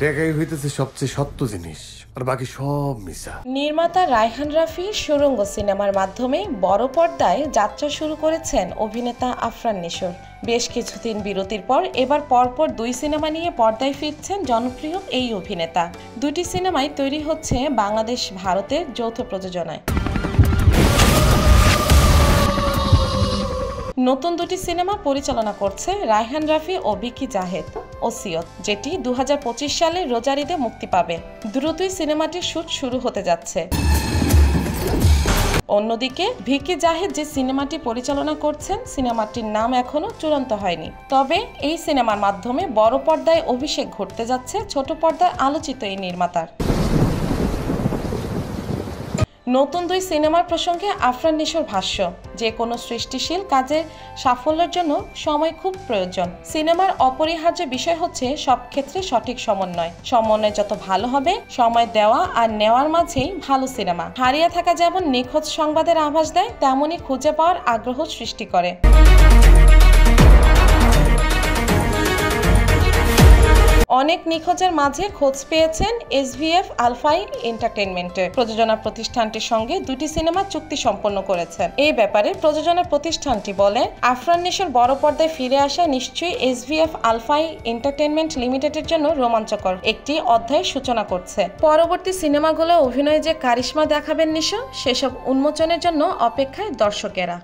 টাকাই হইতেছে সবচেয়ে সত্য জিনিস, আর বাকি সব মিশা। নির্মাতা রায়হান রাফি সুড়ঙ্গ সিনেমার মাধ্যমে বড় পর্দায় যাত্রা শুরু করেছেন অভিনেতা আফরান নিশোর। বেশ কিছুদিন বিরতির পর এবার পরপর 2 সিনেমা নিয়ে পর্দায় ফিরছেন জনপ্রিয় এই অভিনেতা। 2টি সিনেমাই তৈরি হচ্ছে বাংলাদেশ ভারতের যৌথ প্রযোজনায়। নতুন 2টি সিনেমা পরিচালনা করছে রায়হান রাফি ও ভিকি জাহেদ ওসিয়ত, যেটি 2025 সালে রোজার ঈদে মুক্তি পাবে। দ্রুতই সিনেমাটির শুট শুরু হতে যাচ্ছে। অন্যদিকে ভিকি জাহেদ যে সিনেমাটি পরিচালনা করছেন, সিনেমাটির নাম এখনো চূড়ান্ত হয়নি। তবে এই সিনেমার মাধ্যমে বড় পর্দায় অভিষেক ঘটতে যাচ্ছে ছোট পর্দায় আলোচিত এই নির্মাতার। নতুন 2 সিনেমার প্রসঙ্গে আফরান নিশোর ভাষ্য, যে কোনো সৃষ্টিশীল কাজের সাফল্যের জন্য সময় খুব প্রয়োজন। সিনেমার অপরিহার্য বিষয় হচ্ছে সব ক্ষেত্রে সঠিক সমন্বয়। সমন্বয় যত ভালো হবে, সময় দেওয়া আর নেওয়ার মাঝেই ভালো সিনেমা। হারিয়ে থাকা যেমন নিখোঁজ সংবাদের আভাস দেয়, তেমনই খুঁজে পাওয়ার আগ্রহ সৃষ্টি করে। অনেক নিখোঁজের মাঝে খোঁজ পেয়েছেন এসভিএফ আলফাই এন্টারটেইনমেন্টের। প্রযোজনা প্রতিষ্ঠানটির সঙ্গে 2টি সিনেমা চুক্তি সম্পন্ন করেছেন। এই ব্যাপারে প্রযোজনা প্রতিষ্ঠানটি বলে, আফরান নিশোর বড় পর্দায় ফিরে আসা নিশ্চয়ই এসভিএফ আলফাই এন্টারটেইনমেন্ট লিমিটেডের জন্য রোমাঞ্চকর একটি অধ্যায়ের সূচনা করছে। পরবর্তী সিনেমাগুলো অভিনয়ে যে কারিশমা দেখাবেন নিশো, সেসব উন্মোচনের জন্য অপেক্ষায় দর্শকেরা।